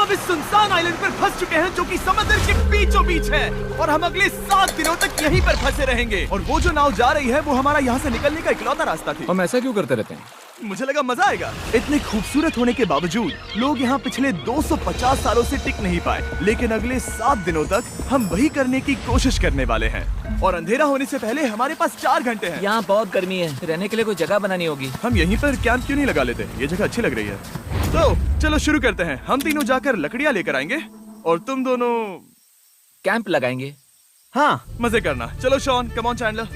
अब इस सुनसान आइलैंड पर फंस चुके हैं जो कि समुद्र के बीचों बीच है और हम अगले 7 दिनों तक यहीं पर फंसे रहेंगे। और वो जो नाव जा रही है वो हमारा यहाँ से निकलने का इकलौता रास्ता थी। हम ऐसा क्यों करते रहते हैं? मुझे लगा मजा आएगा। इतने खूबसूरत होने के बावजूद लोग यहाँ पिछले 250 सालों से टिक नहीं पाए, लेकिन अगले 7 दिनों तक हम वही करने की कोशिश करने वाले हैं। और अंधेरा होने से पहले हमारे पास 4 घंटे हैं। यहाँ बहुत गर्मी है, रहने के लिए कोई जगह बनानी होगी। हम यहीं पर कैंप क्यों नहीं लगा लेते? ये जगह अच्छी लग रही है। तो चलो शुरू करते हैं। हम तीनों जाकर लकड़ियाँ लेकर आएंगे और तुम दोनों कैंप लगाएंगे। हाँ, मजे करना। चलो Shawn, come on Chandler.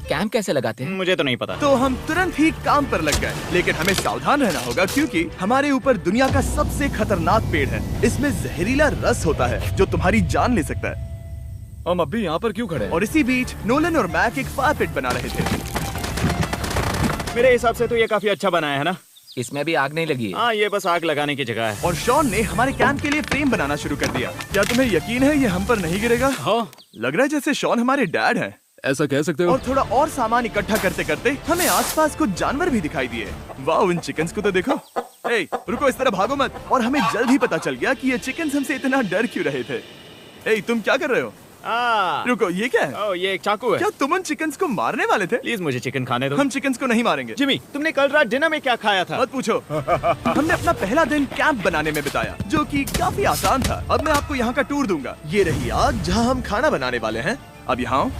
Camp कैसे लगाते हैं? मुझे तो नहीं पता। तो हम तुरंत ही काम पर लग गए, लेकिन हमें सावधान रहना होगा क्योंकि हमारे ऊपर दुनिया का सबसे खतरनाक पेड़ है। इसमें जहरीला रस होता है जो तुम्हारी जान ले सकता है। हम अभी यहाँ पर क्यों खड़े हैं? और इसी बीच नोलन और मैक एक फायर पिट बना रहे थे। मेरे हिसाब से तो ये काफी अच्छा बनाया है ना? इसमें भी आग नहीं लगी है। हाँ, ये बस आग लगाने की जगह है। और शॉन ने हमारे कैंप के लिए फ्रेम बनाना शुरू कर दिया। क्या तुम्हें यकीन है ये हम पर नहीं गिरेगा? हाँ। लग रहा है जैसे शॉन हमारे डैड हैं। ऐसा कह सकते हो? और थोड़ा और सामान इकट्ठा करते करते हमें आसपास कुछ जानवर भी दिखाई दिए। वाह, इन चिकन्स को तो देखो। ए, रुको, इस तरह भागो मत। और हमें जल्द ही पता चल गया कि ये चिकन्स हमसे इतना डर क्यों रहे थे। ए, तुम क्या कर रहे हो? रुको, ये क्या है? ये एक चाकू है। क्या तुम उन चिकन्स को मारने वाले थे? प्लीज मुझे चिकन खाने दो। हम चिकन्स को नहीं मारेंगे। जिमी, तुमने कल रात डिनर में क्या खाया था? मत पूछो। हमने अपना पहला दिन कैंप बनाने में बिताया, जो कि काफी आसान था। अब मैं आपको यहाँ का टूर दूंगा। ये रही आग जहाँ हम खाना बनाने वाले हैं। अब यहाँ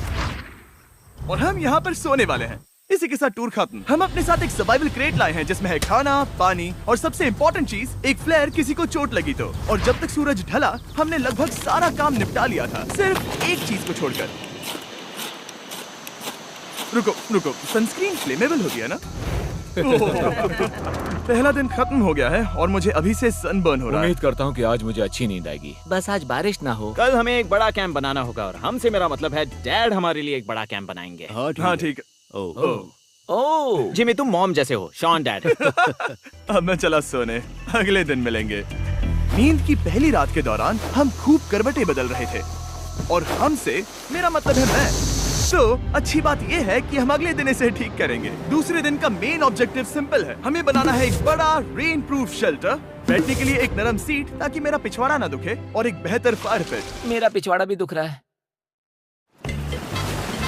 और हम यहाँ पर सोने वाले हैं। इसी के साथ टूर खत्म। हम अपने साथ एक सर्वाइवल क्रेट लाए हैं जिसमें है खाना, पानी और सबसे इम्पोर्टेंट चीज एक फ्लेयर किसी को चोट लगी तो। और जब तक सूरज ढला हमने लगभग सारा काम निपटा लिया था, सिर्फ एक चीज को छोड़कर। रुको, सनस्क्रीन फ्लेमेबल होती है ना? पहला दिन खत्म हो गया है और मुझे अभी से सनबर्न हो रहा है। उम्मीद करता हूँ कि आज मुझे अच्छी नींद आएगी। बस आज बारिश ना हो। कल हमें एक बड़ा कैंप बनाना होगा और हमसे मेरा मतलब है डैड हमारे लिए एक बड़ा कैंप बनाएंगे। हाँ ठीक है। ओह, जिमी, तुम मॉम जैसे हो। Shawn dad. अब मैं चला सोने, अगले दिन मिलेंगे। नींद की पहली रात के दौरान हम खूब करवटें बदल रहे थे और हमसे मेरा मतलब है मैं। तो अच्छी बात यह है कि हम अगले दिन इसे ठीक करेंगे। दूसरे दिन का मेन ऑब्जेक्टिव सिंपल है। हमें बनाना है एक बड़ा रेन प्रूफ शेल्टर, बैठने के लिए एक नरम सीट ताकि मेरा पिछवाड़ा ना दुखे और एक बेहतर फायर पिट। मेरा पिछवाड़ा भी दुख रहा है।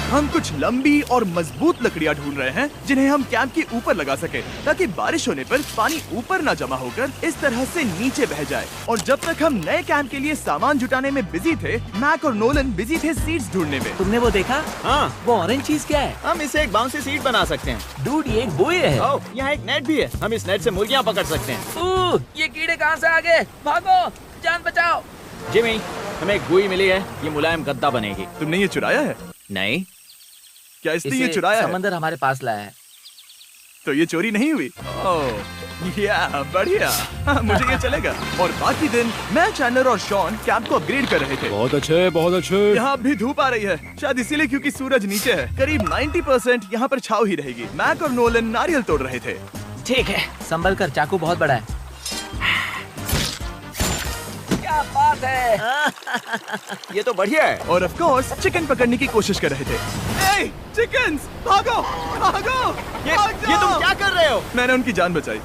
हम कुछ लंबी और मजबूत लकड़ियां ढूंढ रहे हैं जिन्हें हम कैंप के ऊपर लगा सके ताकि बारिश होने पर पानी ऊपर न जमा होकर इस तरह से नीचे बह जाए। और जब तक हम नए कैंप के लिए सामान जुटाने में बिजी थे, मैक और नोलन बिजी थे सीड्स ढूंढने में। तुमने वो देखा? हाँ, वो ऑरेंज चीज क्या है? हम इसे एक बाउंसी सीट बना सकते हैं। डूड, ये एक बुए है। ओह, यहाँ एक नेट भी है। हम इस नेट से मुर्गियाँ पकड़ सकते हैं। ये कीड़े कहाँ से आ गए? भागो, जान बचाओ। जिमी, हमें एक बुई मिली है। ये मुलायम गद्दा बनेगी। तुमने ये चुराया है? नहीं। क्या इसने ये चुराया है? समंदर हमारे पास लाया है। तो ये चोरी नहीं हुई? ओह, या बढ़िया। मुझे ये चलेगा। और बाकी दिन मैं, चैंडलर और शॉन कैंप को अपग्रेड कर रहे थे। बहुत अच्छे, बहुत अच्छे। यहाँ भी धूप आ रही है, शायद इसीलिए क्योंकि सूरज नीचे है। करीब 90% यहाँ पर छाव ही रहेगी। मैक और नोलन नारियल तोड़ रहे थे। ठीक है, संभल कर, चाकू बहुत बड़ा है। क्या बात है। ये तो बढ़िया है। और ऑफ कोर्स चिकन पकड़ने की कोशिश कर रहे थे। ए, चिकन्स, भागो, भागो, ये तुम क्या कर रहे हो? मैंने उनकी जान बचाई।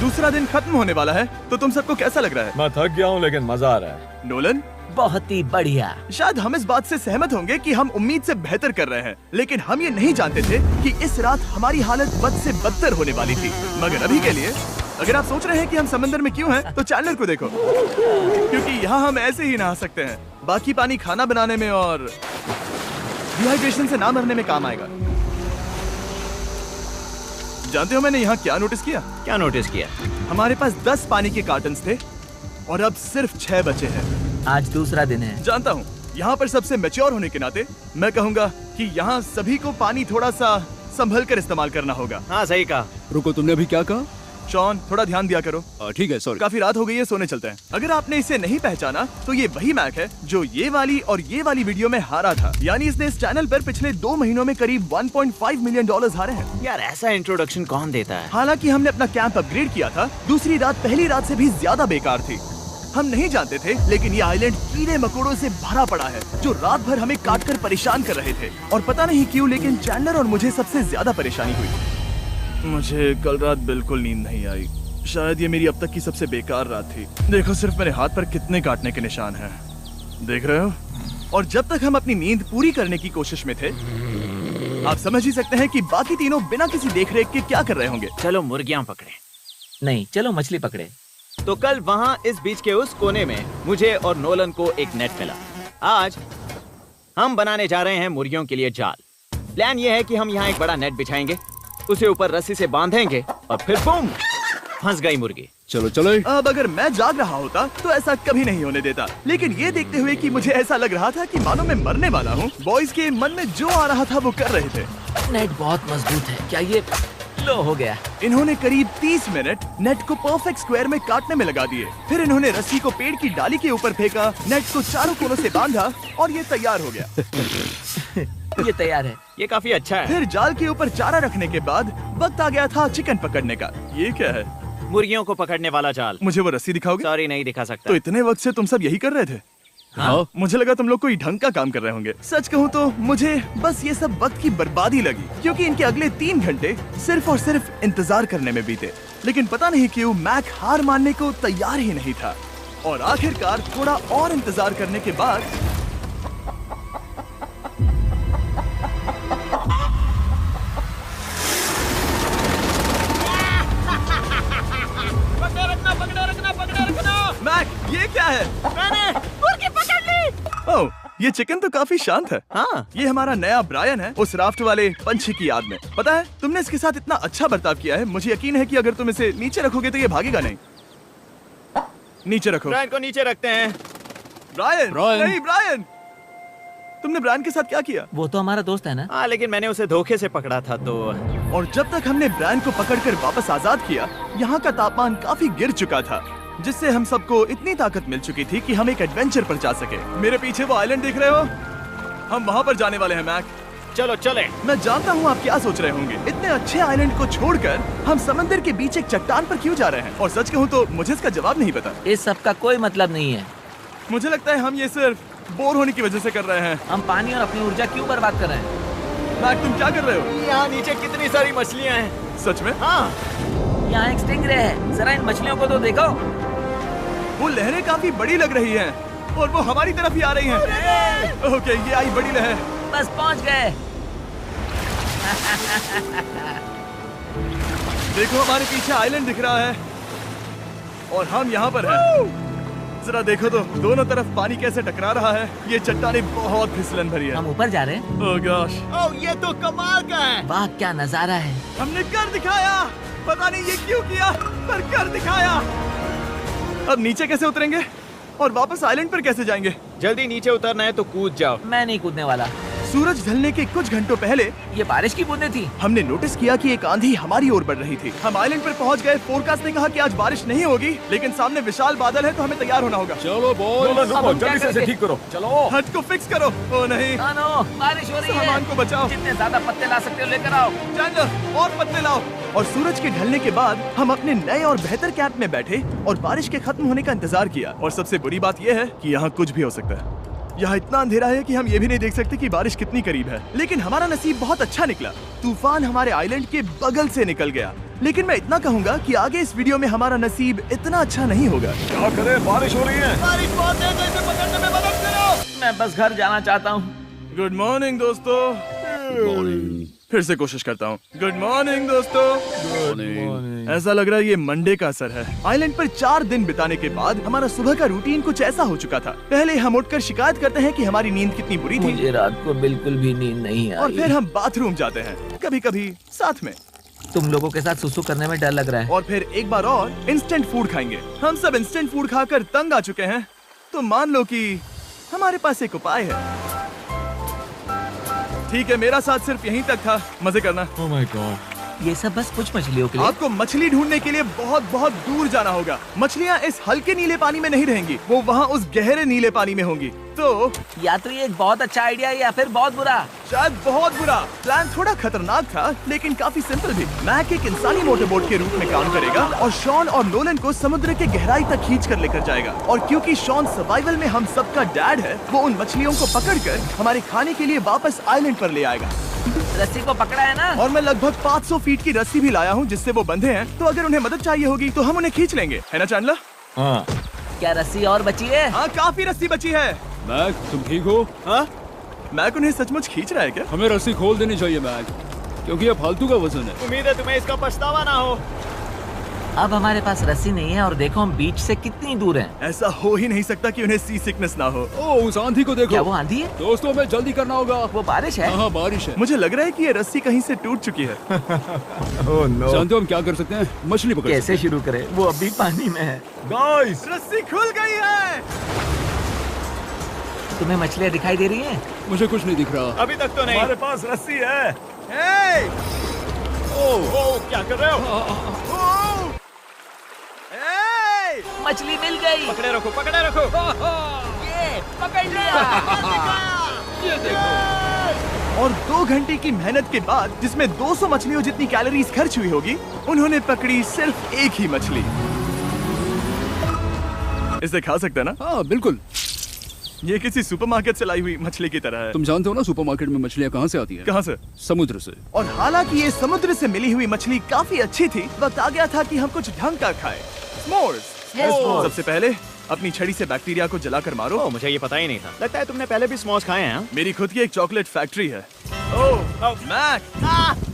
दूसरा दिन खत्म होने वाला है, तो तुम सबको कैसा लग रहा है? मैं थक गया हूँ लेकिन मजा आ रहा है। नोलन? बहुत ही बढ़िया। शायद हम इस बात से सहमत होंगे कि हम उम्मीद से बेहतर कर रहे हैं, लेकिन हम ये नहीं जानते थे कि इस रात हमारी हालत बद से बदतर होने वाली थी। मगर अभी के लिए अगर आप सोच रहे हैं कि हम समंदर में क्यों हैं, तो चैंडलर को देखो, क्योंकि यहाँ हम ऐसे ही नहा सकते हैं। बाकी पानी खाना बनाने में और डिहाइड्रेशन से ना मरने में काम आएगा। जानते हो मैंने यहाँ क्या नोटिस किया? क्या नोटिस किया? हमारे पास 10 पानी के कार्टन्स थे और अब सिर्फ 6 बचे हैं। आज दूसरा दिन है। जानता हूँ, यहाँ पर सबसे मैच्योर होने के नाते मैं कहूँगा कि यहाँ सभी को पानी थोड़ा सा संभल कर इस्तेमाल करना होगा। हाँ, सही कहा। रुको, तुमने अभी क्या कहा? शॉन, थोड़ा ध्यान दिया करो। ठीक है, सॉरी। काफी रात हो गई है, सोने चलते हैं। अगर आपने इसे नहीं पहचाना तो ये वही मैक है जो ये वाली और ये वाली वीडियो में हारा था। यानी इसने इस चैनल पर पिछले 2 महीनों में करीब $1.5 मिलियन हारे हैं। यार, ऐसा इंट्रोडक्शन कौन देता है? हालांकि हमने अपना कैंप अपग्रेड किया था, दूसरी रात पहली रात से भी ज्यादा बेकार थी। हम नहीं जानते थे, लेकिन ये आइलैंड कीड़े मकोड़ों से भरा पड़ा है जो रात भर हमें काट कर परेशान कर रहे थे। और पता नहीं क्यों, लेकिन चैंडलर और मुझे सबसे ज्यादा परेशानी हुई। मुझे कल रात बिल्कुल नींद नहीं आई। शायद ये मेरी अब तक की सबसे बेकार रात थी। देखो सिर्फ मेरे हाथ पर कितने काटने के निशान हैं। देख रहे हो? और जब तक हम अपनी नींद पूरी करने की कोशिश में थे, आप समझ ही सकते हैं कि बाकी तीनों बिना किसी देखरेख के क्या कर रहे होंगे। चलो मुर्गियां पकड़े। नहीं, चलो मछली पकड़े। तो कल वहाँ इस बीच के उस कोने में मुझे और नोलन को एक नेट मिला। आज हम बनाने जा रहे हैं मुर्गियों के लिए जाल। प्लान ये है कि हम यहाँ एक बड़ा नेट बिछाएंगे, उसे ऊपर रस्सी से बांधेंगे और फिर बूम, फंस गई मुर्गी। चलो चलो। अब अगर मैं जाग रहा होता तो ऐसा कभी नहीं होने देता, लेकिन ये देखते हुए कि मुझे ऐसा लग रहा था कि मानो मैं मरने वाला हूँ, बॉयज के मन में जो आ रहा था वो कर रहे थे। नेट बहुत मजबूत है। क्या ये लो हो गया? इन्होंने करीब 30 मिनट नेट को परफेक्ट स्क्वायर में काटने में लगा दिए। फिर इन्होंने रस्सी को पेड़ की डाली के ऊपर फेंका, नेट को चारों कोनों से बांधा और ये तैयार हो गया। ये तैयार है। ये काफी अच्छा है। फिर जाल के ऊपर चारा रखने के बाद वक्त आ गया था चिकन पकड़ने का। ये क्या है? मुर्गियों को पकड़ने वाला जाल। मुझे वो रस्सी दिखाओगे? सॉरी, नहीं दिखा सकता। तो इतने वक्त से तुम सब यही कर रहे थे? हाँ। मुझे लगा तुम लोग कोई ढंग का काम कर रहे होंगे। सच कहूँ तो मुझे बस ये सब वक्त की बर्बादी लगी, क्योंकि इनके अगले 3 घंटे सिर्फ और सिर्फ इंतजार करने में बीते। लेकिन पता नहीं क्यों मैक हार मानने को तैयार ही नहीं था। और आखिरकार थोड़ा और इंतजार करने के बाद मैक, ये क्या है? मैंने मुर्गी पकड़ ली। ओह, ये चिकन तो काफी शांत है। हाँ। ये हमारा नया ब्रायन है, उस राफ्ट वाले पंछी की याद में। पता है, तुमने इसके साथ इतना अच्छा बर्ताव किया है, मुझे यकीन है कि अगर तुम इसे नीचे रखोगे तो ये भागेगा नहीं। नीचे रखो। ब्रायन को नीचे रखते हैं। Brian, Brian. नहीं ब्रायन। तुमने ब्रायन के साथ क्या किया? वो तो हमारा दोस्त है ना। हाँ, लेकिन मैंने उसे धोखे से पकड़ा था तो। और जब तक हमने ब्रायन को पकड़कर वापस आजाद किया, यहाँ का तापमान काफी गिर चुका था, जिससे हम सबको इतनी ताकत मिल चुकी थी कि हम एक एडवेंचर पर जा सके। मेरे पीछे वो आइलैंड देख रहे हो? हम वहाँ पर जाने वाले हैं मैक। चलो चले। मैं जानता हूँ आप क्या सोच रहे होंगे, इतने अच्छे आइलैंड को छोड़कर हम समंदर के बीच एक चट्टान पर क्यों जा रहे हैं? और सच कहूँ तो मुझे इसका जवाब नहीं पता। इस सब का कोई मतलब नहीं है। मुझे लगता है हम ये सिर्फ बोर होने की वजह से कर रहे हैं। हम पानी और अपनी ऊर्जा क्यों बर्बाद कर रहे हैं? मैक, तुम क्या कर रहे हो? यहाँ नीचे कितनी सारी मछलियाँ हैं। सच में? हाँ। यहाँ एक स्टिंगरे है, जरा इन मछलियों को तो देखो। वो लहरें काफी बड़ी लग रही हैं और वो हमारी तरफ ही आ रही हैं। ओके, ये आई बड़ी लहर। बस पहुँच गए। देखो, हमारे पीछे आइलैंड दिख रहा है और हम यहाँ पर हैं। जरा देखो तो दोनों तरफ पानी कैसे टकरा रहा है। ये चट्टानें बहुत फिसलन भरी है। हम ऊपर जा रहे हैं। ओह गॉश, ओह, ये तो कमाल का है। वाह, क्या नजारा है। हमने कर दिखाया। पता नहीं ये क्यों किया, पर कर दिखाया। अब नीचे कैसे उतरेंगे और वापस आइलैंड पर कैसे जाएंगे? जल्दी नीचे उतरना है तो कूद जाओ। मैं नहीं कूदने वाला। सूरज ढलने के कुछ घंटों पहले ये बारिश की बूंदें थी। हमने नोटिस किया कि एक आंधी हमारी ओर बढ़ रही थी। हम आइलैंड पर पहुंच गए। फोरकास्ट ने कहा कि आज बारिश नहीं होगी, लेकिन सामने विशाल बादल है तो हमें तैयार होना होगा। चलो बॉय, अब हम क्या करेंगे? ठीक करो। चलो। हट को फिक्स करो। ओ नहीं, नो, बारिश हो रही है। सामान को बचाओ। जितने ज्यादा पत्ते ला सकते हो लेकर आओ। चैंडलर, और पत्ते लाओ। और सूरज के ढलने के बाद हम अपने नए और बेहतर कैंप में बैठे और बारिश के खत्म होने का इंतजार किया। और सबसे बुरी बात यह है कि यहाँ कुछ भी हो सकता है। यहाँ इतना अंधेरा है कि हम ये भी नहीं देख सकते कि बारिश कितनी करीब है। लेकिन हमारा नसीब बहुत अच्छा निकला। तूफान हमारे आइलैंड के बगल से निकल गया। लेकिन मैं इतना कहूँगा कि आगे इस वीडियो में हमारा नसीब इतना अच्छा नहीं होगा। क्या करें, बारिश हो रही है। बारिश बहुत तेज है, इसे पकड़ने में मदद करो। मैं बस घर जाना चाहता हूँ। गुड मॉर्निंग दोस्तों। फिर से कोशिश करता हूँ। गुड मॉर्निंग दोस्तों। ऐसा लग रहा है ये मंडे का असर है। आइलैंड पर 4 दिन बिताने के बाद हमारा सुबह का रूटीन कुछ ऐसा हो चुका था। पहले हम उठकर शिकायत करते हैं कि हमारी नींद कितनी बुरी थी। मुझे रात को बिल्कुल भी नींद नहीं आई। और फिर हम बाथरूम जाते हैं, कभी कभी साथ में। तुम लोगों के साथ सुसु करने में डर लग रहा है। और फिर एक बार और इंस्टेंट फूड खाएंगे। हम सब इंस्टेंट फूड खाकर तंग आ चुके हैं, तो मान लो कि हमारे पास एक उपाय है। ठीक है, मेरा साथ सिर्फ यहीं तक था। मजे करना। Oh my God. ये सब बस कुछ मछलियों के लिए। आपको मछली ढूंढने के लिए बहुत बहुत दूर जाना होगा। मछलियाँ इस हल्के नीले पानी में नहीं रहेंगी, वो वहाँ उस गहरे नीले पानी में होंगी। तो या तो ये एक बहुत अच्छा आइडिया है या फिर बहुत बुरा। शायद बहुत बुरा। प्लान थोड़ा खतरनाक था, लेकिन काफी सिंपल भी। मैक एक इंसानी मोटरबोट के रूप में काम करेगा और शॉन और नोलन को समुद्र के गहराई तक खींच कर लेकर जाएगा। और क्योंकि शॉन सर्वाइवल में हम सबका डैड है, वो उन मछलियों को पकड़कर हमारे खाने के लिए वापस आइलैंड पर ले आएगा। रस्सी को पकड़ा है ना? और मैं लगभग 500 फीट की रस्सी भी लाया हूँ जिससे वो बंधे हैं, तो अगर उन्हें मदद चाहिए होगी तो हम उन्हें खींच लेंगे, है ना चैंडलर? हाँ। क्या रस्सी और बची है? हाँ, काफी रस्सी बची है। मैक, तुम ठीक हो? हाँ? मैक उन्हें सचमुच खींच रहा है क्या? हमें रस्सी खोल देनी चाहिए मैक, क्योंकि ये फालतू का वजन है। उम्मीद है तुम्हें इसका पछतावा ना हो। अब हमारे पास रस्सी नहीं है और देखो हम बीच से कितनी दूर हैं। ऐसा हो ही नहीं सकता कि उन्हें सी सिकनेस ना हो। ओ, उस आंधी को देखो। क्या वो आंधी है? दोस्तों, हमें जल्दी करना होगा। वो बारिश है? हाँ, बारिश है। मुझे लग रहा है कि ये रस्सी कहीं से टूट चुकी है। Oh no. जानते हो हम क्या कर सकते हैं? मछली पकड़ कैसे शुरू करें? वो अभी पानी में है। गाइस, रस्सी खुल गई है। तुम्हें मछलियाँ दिखाई दे रही हैं? मुझे कुछ नहीं दिख रहा। अभी तक तो नहीं। हमारे पास रस्सी है। हे! ओह, क्या कर रहे हो? हे! मछली मिल गई। पकड़े रखो, पकड़े रखो। ये पकड़ लिया। ये देखो। और 2 घंटे की मेहनत के बाद, जिसमें 200 मछलियों जितनी कैलोरीज खर्च हुई होगी, उन्होंने पकड़ी सिर्फ एक ही मछली। इसे खा सकते हैं ना? हाँ, बिल्कुल। ये किसी सुपरमार्केट से लाई हुई मछली की तरह है। तुम जानते हो ना सुपरमार्केट में मछलियाँ कहाँ से आती हैं? कहाँ से? समुद्र से। और हालांकि ये समुद्र से मिली हुई मछली काफी अच्छी थी, वक्त आ गया था कि हम कुछ ढंग का खाएं। s'mores। सबसे पहले अपनी छड़ी से बैक्टीरिया को जलाकर मारो। ओह, मुझे ये पता ही नहीं था। लगता है तुमने पहले भी स्मोस खाए हैं। मेरी खुद की एक चॉकलेट फैक्ट्री है। ओह मैक,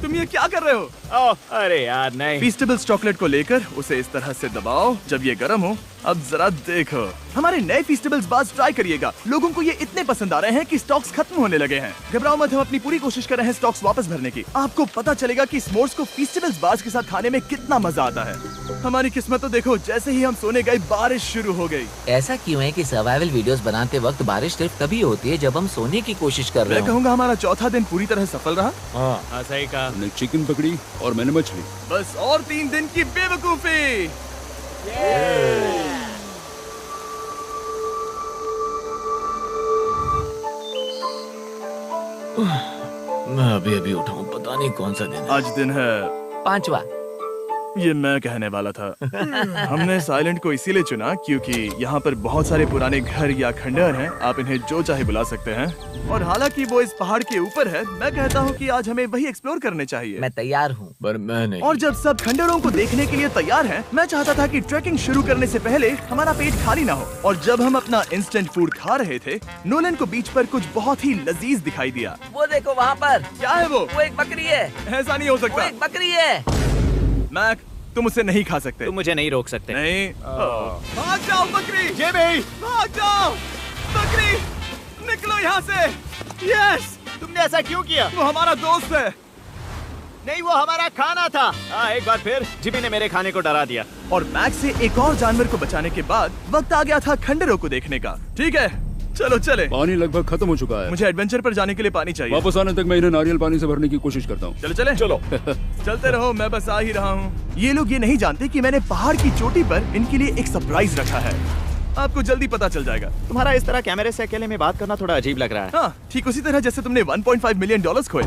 तुम ये क्या कर रहे हो? ओह, अरे यार नहीं। फीस्टेबल्स चॉकलेट को लेकर उसे इस तरह से दबाओ जब ये गर्म हो। अब जरा देखो, हमारे नए फीस्टेबल्स बार्स ट्राई करिएगा। लोगों को ये इतने पसंद आ रहे हैं कि स्टॉक्स खत्म होने लगे हैं। घबराओ मत, हम अपनी पूरी कोशिश कर रहे हैं स्टॉक्स वापस भरने की। आपको पता चलेगा कि s'mores को फीस्टेबल्स बार्स के साथ खाने में कितना मजा आता है। हमारी किस्मत तो देखो, जैसे ही हम सोने गए बारिश शुरू हो गई। ऐसा क्यों है कि सर्वाइवल वीडियोस बनाते वक्त बारिश सिर्फ तभी होती है जब हम सोने की कोशिश कर रहे मैं हो? कहूँगा हमारा चौथा दिन पूरी तरह सफल रहा। हाँ, सही कहा। हमने चिकन पकड़ी और मैंने मछली। बस और 3 दिन की बेवकूफी। मैं अभी अभी उठा हूँ, पता नहीं कौन सा दिन है। आज दिन है 5वां। ये मैं कहने वाला था। हमने इस आइलैंड को इसीलिए चुना क्योंकि यहाँ पर बहुत सारे पुराने घर या खंडहर हैं। आप इन्हें जो चाहे बुला सकते हैं। और हालांकि वो इस पहाड़ के ऊपर है, मैं कहता हूँ कि आज हमें वही एक्सप्लोर करने चाहिए। मैं तैयार हूँ। पर मैं नहीं। और जब सब खंडहरों को देखने के लिए तैयार हैं, मैं चाहता था कि ट्रैकिंग शुरू करने से पहले हमारा पेट खाली ना हो। और जब हम अपना इंस्टेंट फूड खा रहे थे, नोलन को बीच पर कुछ बहुत ही लजीज दिखाई दिया। वो देखो वहाँ पर। क्या है वो? वो एक बकरी है। ऐसा नहीं हो वो सकता। एक बकरी है। मैक, तुम उसे नहीं खा सकते। तुम मुझे नहीं रोक सकते। नहीं। भाग जाओ बकरी। ये भी भाग जाओ बकरी, निकलो यहाँ से। यस, तुमने ऐसा क्यों किया? वो हमारा दोस्त है। नहीं, वो हमारा खाना था। एक बार फिर जिमी ने मेरे खाने को डरा दिया। और मैक से एक और जानवर को बचाने के बाद वक्त आ गया था खंडहरों को देखने का। ठीक है, चलो चले। पानी लगभग खत्म हो चुका है। मुझे एडवेंचर पर जाने के लिए पानी चाहिए। वापस आने तक मैं इन्हें नारियल पानी से भरने की कोशिश करता हूँ। चलो चले। चलो चलते रहो, मैं बस आ ही रहा हूँ। ये लोग ये नहीं जानते कि मैंने पहाड़ की चोटी पर इनके लिए एक सरप्राइज रखा है। आपको जल्दी पता चल जाएगा। तुम्हारा इस तरह कैमरे से अकेले में बात करना थोड़ा अजीब लग रहा है। हाँ, ठीक उसी तरह जैसे तुमने $1.5 मिलियन खोए।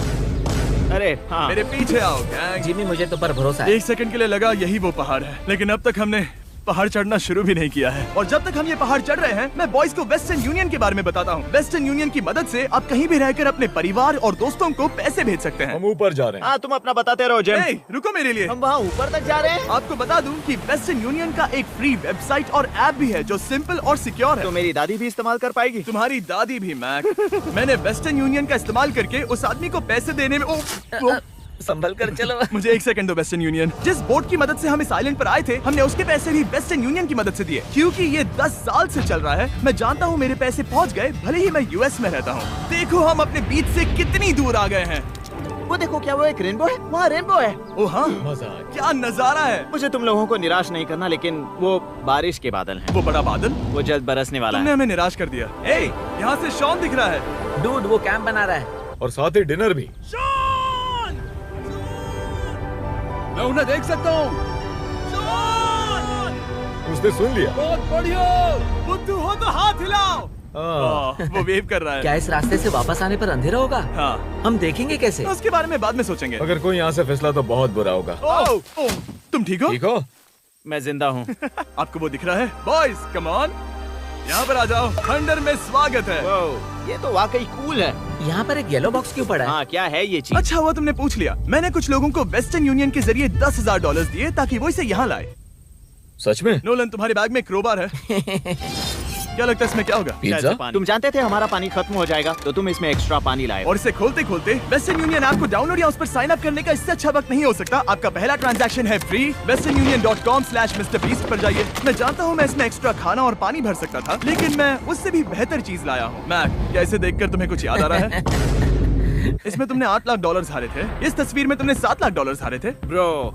अरे हाँ। मेरे पीछे आओ गैंग। जिमी, मुझे तो पर भरोसा है। 1 सेकंड के लिए लगा यही वो पहाड़ है, लेकिन अब तक हमने पहाड़ चढ़ना शुरू भी नहीं किया है। और जब तक हम ये पहाड़ चढ़ रहे हैं, मैं बॉयज को वेस्टर्न यूनियन के बारे में बताता हूँ। वेस्टर्न यूनियन की मदद से आप कहीं भी रहकर अपने परिवार और दोस्तों को पैसे भेज सकते हैं। हम ऊपर जा रहे हैं। हाँ, तुम अपना बताते रहो जिम। Hey, रुको मेरे लिए। हम वहाँ ऊपर तक जा रहे हैं। आपको बता दूं कि वेस्टर्न यूनियन का एक फ्री वेबसाइट और ऐप भी है जो सिंपल और सिक्योर है। तो मेरी दादी भी इस्तेमाल कर पाएगी। तुम्हारी दादी भी मैक। मैंने वेस्टर्न यूनियन का इस्तेमाल करके उस आदमी को पैसे देने में संभल कर चलो। मुझे 1 सेकंड दो। वेस्टर्न यूनियन, जिस बोट की मदद से हम इस आइलैंड पर आए थे, हमने उसके पैसे भी वेस्टर्न यूनियन की मदद से दिए। क्योंकि ये 10 साल से चल रहा है, मैं जानता हूँ मेरे पैसे पहुँच गए, भले ही मैं यूएस में रहता हूँ। देखो हम अपने बीच से कितनी दूर आ गए हैं। वो देखो, क्या वो एक रेनबो है? वहाँ रेनबो है। ओ हाँ, मजा आ क्या नजारा है। मुझे तुम लोगों को निराश नहीं करना, लेकिन वो बारिश के बादल हैं। वो बड़ा बादल, वो जल्द बरसने वाला तुमने है। हमें निराश कर दिया। ए, यहाँ से शॉन दिख रहा है। डूड, वो कैंप बना रहा है। और साथ ही डिनर भी। मैं उन्हें देख सकता हूँ। उसने सुन लिया। बहुत बढ़िया। बुद्धू हो तो हाथ हिलाओ। वो वेव कर रहा है। क्या इस रास्ते से वापस आने पर अंधेरा होगा? हाँ, हम देखेंगे कैसे? उसके बारे में बाद में सोचेंगे। अगर कोई यहाँ से फिसला तो बहुत बुरा होगा। तुम ठीक हो? ठीक हो? मैं जिंदा हूँ। आपको वो दिख रहा है? Boys come on. यहाँ पर आ जाओ, खंडर में स्वागत है। वाह, ये तो वाकई कूल है। यहाँ पर एक येलो बॉक्स क्यों पड़ा है? हाँ, क्या है ये चीज? अच्छा हुआ तुमने पूछ लिया। मैंने कुछ लोगों को वेस्टर्न यूनियन के जरिए $10,000 दिए ताकि वो इसे यहाँ लाए। सच में? नोलन, तुम्हारे बैग में क्रोबार है। क्या लगता है इसमें क्या होगा? पिज्जा? तुम जानते थे हमारा पानी खत्म हो जाएगा, तो तुम इसमें एक्स्ट्रा पानी लाए। और इसे खोलते खोलते वेस्टर्न यूनियन ऐप को डाउनलोड या उस पर साइन अप करने का इससे अच्छा वक्त नहीं हो सकता। आपका पहला ट्रांजैक्शन है फ्री। westernunion.com/MrBeast पर जाइए। मैं जानता हूँ मैं इसमें एक्स्ट्रा खाना और पानी भर सकता था, लेकिन मैं उससे भी बेहतर चीज लाया हूँ। मैक, क्या इसे देखकर तुम्हें कुछ याद आ रहा है? इसमें तुमने $8 लाख हारे थे। इस तस्वीर में तुमने $7 लाख हारे थे। ब्रो,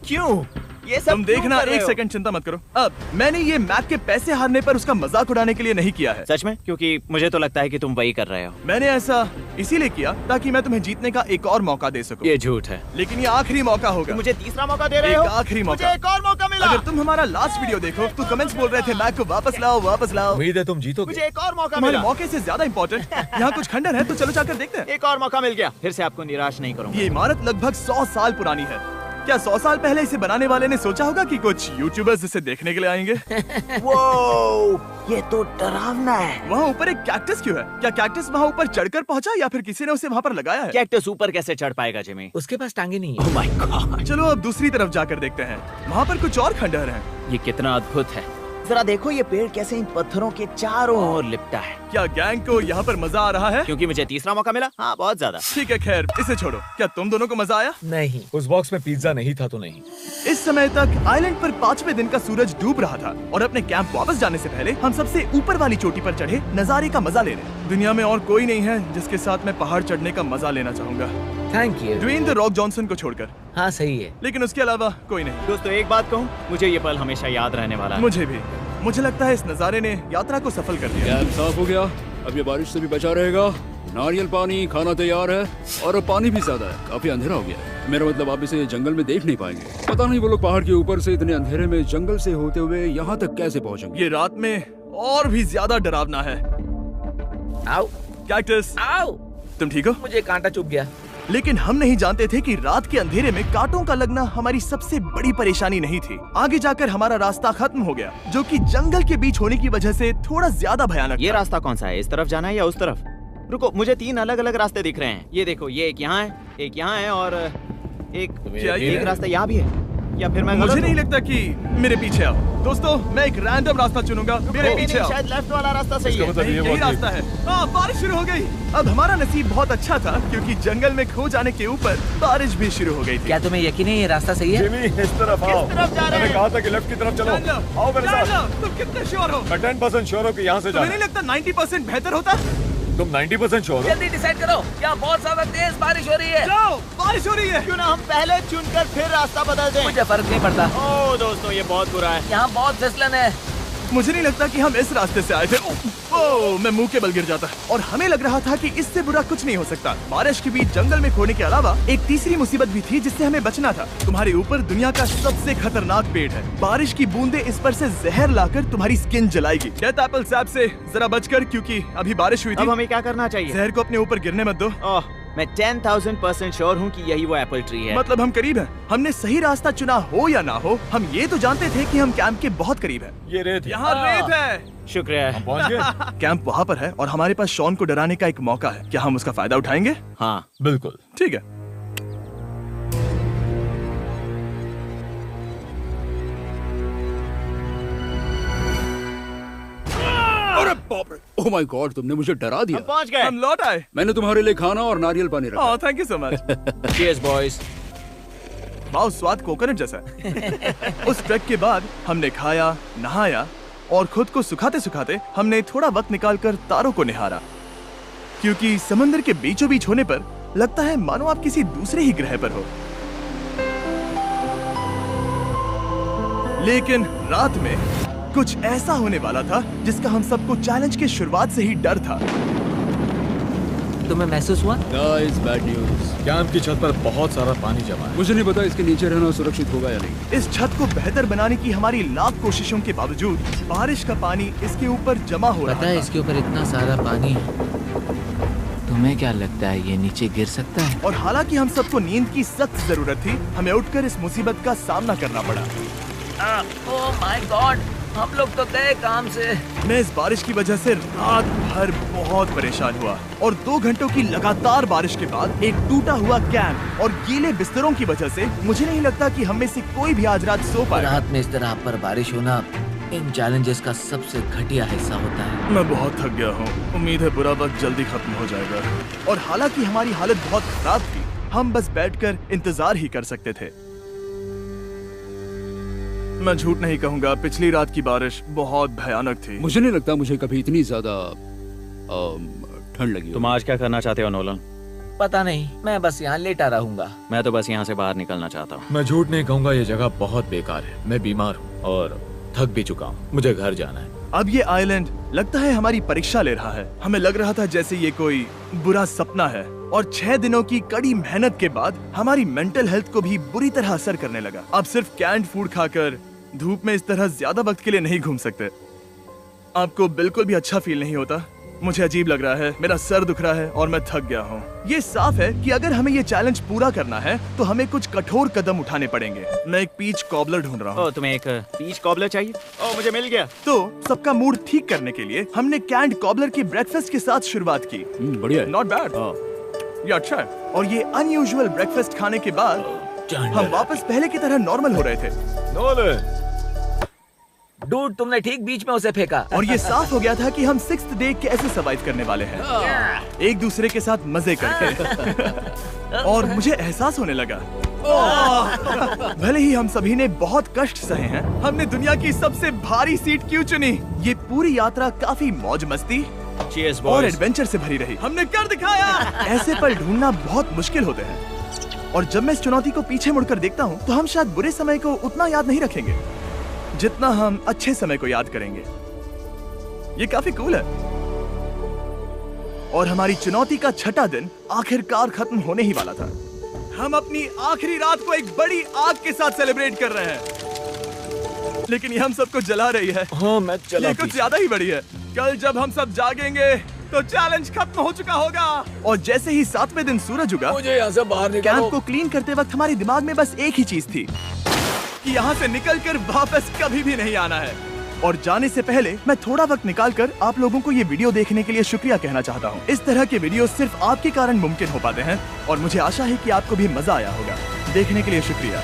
क्यों? ये सब तुम क्यों देखना, कर रहे एक हो? सेकंड चिंता मत करो। अब मैंने ये मैक के पैसे हारने पर उसका मजाक उड़ाने के लिए नहीं किया है। सच में? क्योंकि मुझे तो लगता है कि तुम वही कर रहे हो। मैंने ऐसा इसीलिए किया ताकि मैं तुम्हें जीतने का एक और मौका दे सकूं। ये झूठ है। लेकिन ये आखिरी मौका होगा। तुम मुझे तीसरा मौका दे रहे हो? एक आखिरी मौका। मुझे एक और मौका मिला। अगर तुम हमारा लास्ट वीडियो देखो तो कमेंट्स बोल रहे थे मैक को वापस लाओ, वापस लाओ। उम्मीद है तुम जीतोगे। मुझे एक और मौका तुम्हारे मिला। मौके से ज्यादा इम्पोर्टेंट यहाँ कुछ खंडर है, तो चलो जाकर देखते हैं। एक और मौका मिल गया। फिर से आपको निराश नहीं करूंगा। ये इमारत लगभग 100 साल पुरानी है। क्या 100 साल पहले इसे बनाने वाले ने सोचा होगा कि कुछ यूट्यूबर्स इसे देखने के लिए आएंगे? वो ये तो डरावना है। वहाँ ऊपर एक कैक्टस क्यों है? क्या कैक्टस वहाँ ऊपर चढ़कर पहुँचा या फिर किसी ने उसे वहाँ पर लगाया है? कैक्टस ऊपर कैसे चढ़ पाएगा जिमी? उसके पास टांगे नहीं है। ओह माय गॉड, चलो अब दूसरी तरफ जाकर देखते हैं। वहाँ पर कुछ और खंडहर हैं। ये कितना अद्भुत है। जरा देखो ये पेड़ कैसे इन पत्थरों के चारों ओर लिपटा है। क्या गैंग को यहाँ पर मजा आ रहा है? क्योंकि मुझे तीसरा मौका मिला। हाँ, बहुत ज्यादा। ठीक है, खैर इसे छोड़ो। क्या तुम दोनों को मजा आया? नहीं। उस बॉक्स में पिज्जा नहीं था तो नहीं। इस समय तक आइलैंड पर 5वें दिन का सूरज डूब रहा था और अपने कैंप वापस जाने से पहले हम सबसे ऊपर वाली चोटी पर चढ़े नजारे का मजा ले रहे। दुनिया में और कोई नहीं है जिसके साथ मैं पहाड़ चढ़ने का मजा लेना चाहूंगा, thank you. Dwayne the Rock Johnson को छोड़कर। हाँ सही है। लेकिन उसके अलावा कोई नहीं। दोस्तों, एक बात कहूँ, मुझे ये पल हमेशा याद रहने वाला है। मुझे भी। मुझे लगता है इस नजारे ने यात्रा को सफल कर दिया। कैंप साफ हो गया, अब ये बारिश से भी बचा रहेगा। नारियल पानी, खाना तैयार है और अब पानी भी ज्यादा है। काफी अंधेरा हो गया है। मेरा मतलब आप इसे जंगल में देख नहीं पाएंगे। पता नहीं वो लोग पहाड़ के ऊपर से इतने अंधेरे में जंगल से होते हुए यहाँ तक कैसे पहुँचेंगे। ये रात में और भी ज्यादा डरावना है। आओ कैक्टस, आओ। तुम ठीक हो? मुझे कांटा चुभ गया। लेकिन हम नहीं जानते थे कि रात के अंधेरे में कांटों का लगना हमारी सबसे बड़ी परेशानी नहीं थी। आगे जाकर हमारा रास्ता खत्म हो गया, जो कि जंगल के बीच होने की वजह से थोड़ा ज्यादा भयानक ये था। रास्ता कौन सा है? इस तरफ जाना है या उस तरफ? रुको, मुझे 3 अलग अलग रास्ते दिख रहे हैं। ये देखो, ये एक यहाँ है, एक यहाँ है और क्या ये एक रास्ता यहाँ भी है। या फिर मैं मुझे गलत नहीं हूँ? लगता कि मेरे पीछे आओ। दोस्तों, मैं एक रैंडम रास्ता चुनूंगा। मेरे नहीं, पीछे नहीं, आओ। शायद लेफ्ट वाला रास्ता सही है। नहीं, यही रास्ता है। बारिश शुरू हो गई। अब हमारा नसीब बहुत अच्छा था क्योंकि जंगल में खो जाने के ऊपर बारिश भी शुरू हो गई थी। क्या तुम्हें यकीन है ये रास्ता सही है? जिमी, इस तरफ आओ। किस तरफ जा रहे मैंने हैं? कहा था कि लेफ्ट की तरफ चलो। जान लो, आओ मेरे जान साथ। लो। तुम कितने श्योर हो? मैं 10% श्योर हूँ कि यहाँ से तुम्हें जाना। नहीं लगता 90% बेहतर होता? तुम 90% श्योर हो? जल्दी डिसाइड करो। यहाँ बहुत ज्यादा तेज बारिश हो रही है। जाओ, बारिश हो रही है। क्यों ना हम पहले चुनकर फिर रास्ता बदल दें? मुझे फर्क नहीं पड़ता। ओह दोस्तों, ये बहुत बुरा है। यहाँ बहुत फिसलन है। मुझे नहीं लगता कि हम इस रास्ते से आए थे। ओह, मैं मुंह के बल गिर जाता। और हमें लग रहा था कि इससे बुरा कुछ नहीं हो सकता। बारिश के बीच जंगल में खोने के अलावा एक तीसरी मुसीबत भी थी जिससे हमें बचना था। तुम्हारे ऊपर दुनिया का सबसे खतरनाक पेड़ है। बारिश की बूंदें इस पर से जहर लाकर तुम्हारी स्किन जलाएगी। डेथ एप्पल सैप से जरा बचकर, क्योंकि अभी बारिश हुई अब थी। हमें क्या करना चाहिए? जहर को अपने ऊपर गिरने मत दो। ओह, मैं 10,000% श्योर हूँ कि यही वो एप्पल ट्री है। मतलब हम करीब हैं। हमने सही रास्ता चुना हो या ना हो, हम ये तो जानते थे कि हम कैंप के बहुत करीब हैं। ये रेत है। यहाँ रेत है। शुक्रिया है। पहुँच गए? कैंप वहाँ पर है और हमारे पास शॉन को डराने का एक मौका है। क्या हम उसका फायदा उठाएंगे? हाँ, बिल्कुल। ठीक है। अरे बाप रे, ओह माय गॉड, तुमने मुझे डरा दिया। हम पहुँच गए। हम लौट आए। मैंने तुम्हारे लिए खाना और नारियल पानी रखा। Oh, thank you so much. Cheers, boys। वाह, स्वाद कोकोनट जैसा है। उस ट्रैक के बाद हमने खाया, नहाया और खुद को सुखाते सुखाते हमने थोड़ा वक्त निकालकर तारों को निहारा, क्योंकि समंदर के बीचों बीच होने पर लगता है मानो आप किसी दूसरे ही ग्रह पर हो। लेकिन रात में कुछ ऐसा होने वाला था जिसका हम सबको चैलेंज के शुरुआत से ही डर था। तुम्हें महसूस हुआ? Guys, bad news. कैंप की छत पर बहुत सारा पानी जमा है। मुझे नहीं पता इसके नीचे रहना सुरक्षित होगा या नहीं। इस छत को बेहतर बनाने की हमारी लाख कोशिशों के बावजूद बारिश का पानी इसके ऊपर जमा हो रहा पता है था। इसके ऊपर इतना सारा पानी है। तुम्हें क्या लगता है ये नीचे गिर सकता है? और हालांकि हम सबको नींद की सख्त जरूरत थी, हमें उठकर इस मुसीबत का सामना करना पड़ा। ओह माय गॉड, हम लोग तो गए काम से। मैं इस बारिश की वजह से रात भर बहुत परेशान हुआ और 2 घंटों की लगातार बारिश के बाद एक टूटा हुआ कैंप और गीले बिस्तरों की वजह से मुझे नहीं लगता कि हम में से कोई भी आज रात सो पाएगा। रात में इस तरह पर बारिश होना इन चैलेंजेस का सबसे घटिया हिस्सा होता है। मैं बहुत थक गया हूँ। उम्मीद है बुरा वक्त जल्दी खत्म हो जाएगा। और हालांकि हमारी हालत बहुत खराब थी, हम बस बैठकर इंतजार ही कर सकते थे। मैं झूठ नहीं कहूँगा, पिछली रात की बारिश बहुत भयानक थी। मुझे नहीं लगता मुझे कभी इतनी ज्यादा ठंड लगी हो। तुम आज क्या करना चाहते हो नोलन? पता नहीं, मैं बस यहाँ लेटा रहूंगा। मैं तो बस यहाँ से बाहर निकलना चाहता हूँ। मैं झूठ नहीं कहूँगा, ये जगह बहुत बेकार है। मैं बीमार हूँ और थक भी चुका हूँ। मुझे घर जाना है। अब ये आइलैंड लगता है हमारी परीक्षा ले रहा है। हमें लग रहा था जैसे ये कोई बुरा सपना है और 6 दिनों की कड़ी मेहनत के बाद हमारी मेंटल हेल्थ को भी बुरी तरह असर करने लगा। अब सिर्फ कैंड फूड खाकर धूप में इस तरह ज्यादा वक्त के लिए नहीं घूम सकते। आपको बिल्कुल भी अच्छा फील नहीं होता? मुझे अजीब लग रहा है, मेरा सर दुख रहा है और मैं थक गया हूँ। ये साफ है कि अगर हमें ये चैलेंज पूरा करना है तो हमें कुछ कठोर कदम उठाने पड़ेंगे। मैं एक पीच कॉबलर ढूंढ रहा हूँ। तुम्हें एक पीच कॉबलर चाहिए? मुझे मिल गया। तो सबका मूड ठीक करने के लिए हमने कैंड कॉबलर के ब्रेकफास्ट के साथ शुरुआत की। बढ़िया है। नॉट बैड, ये अच्छा है। और ये अनयूजुअल ब्रेकफास्ट खाने के बाद हम वापस पहले की तरह नॉर्मल हो रहे थे। नोलन, डूड, तुमने ठीक बीच में उसे फेंका। और ये साफ हो गया था कि हम 6th डे कैसे सर्वाइव करने वाले हैं, एक दूसरे के साथ मजे करके। और मुझे एहसास होने लगा, भले ही हम सभी ने बहुत कष्ट सहे हैं, हमने दुनिया की सबसे भारी सीट क्यों चुनी? ये पूरी यात्रा काफी मौज मस्ती Cheers, और boys. एडवेंचर से भरी रही। हमने कर दिखाया। ऐसे पल ढूंढना बहुत मुश्किल होते हैं और जब मैं इस चुनौती को पीछे मुड़कर देखता हूँ तो हम शायद बुरे समय को उतना याद नहीं रखेंगे जितना हम अच्छे समय को याद करेंगे। ये काफी कूल है। और हमारी चुनौती का 6ठा दिन आखिरकार खत्म होने ही वाला था। हम अपनी आखिरी रात को एक बड़ी आग के साथ सेलिब्रेट कर रहे हैं, लेकिन ये हम सबको जला रही है। हाँ मैं चला। ये कुछ ज्यादा ही बड़ी है। कल जब हम सब जागेंगे तो चैलेंज खत्म हो चुका होगा। और जैसे ही 7वें दिन सूरज उगा, मुझे यहाँ से बाहर कैंप निकालो। को क्लीन करते वक्त हमारे दिमाग में बस एक ही चीज थी कि यहाँ से निकलकर वापस कभी भी नहीं आना है। और जाने से पहले मैं थोड़ा वक्त निकालकर आप लोगों को ये वीडियो देखने के लिए शुक्रिया कहना चाहता हूँ। इस तरह के वीडियो सिर्फ आपके कारण मुमकिन हो पाते हैं और मुझे आशा है कि आपको भी मजा आया होगा। देखने के लिए शुक्रिया।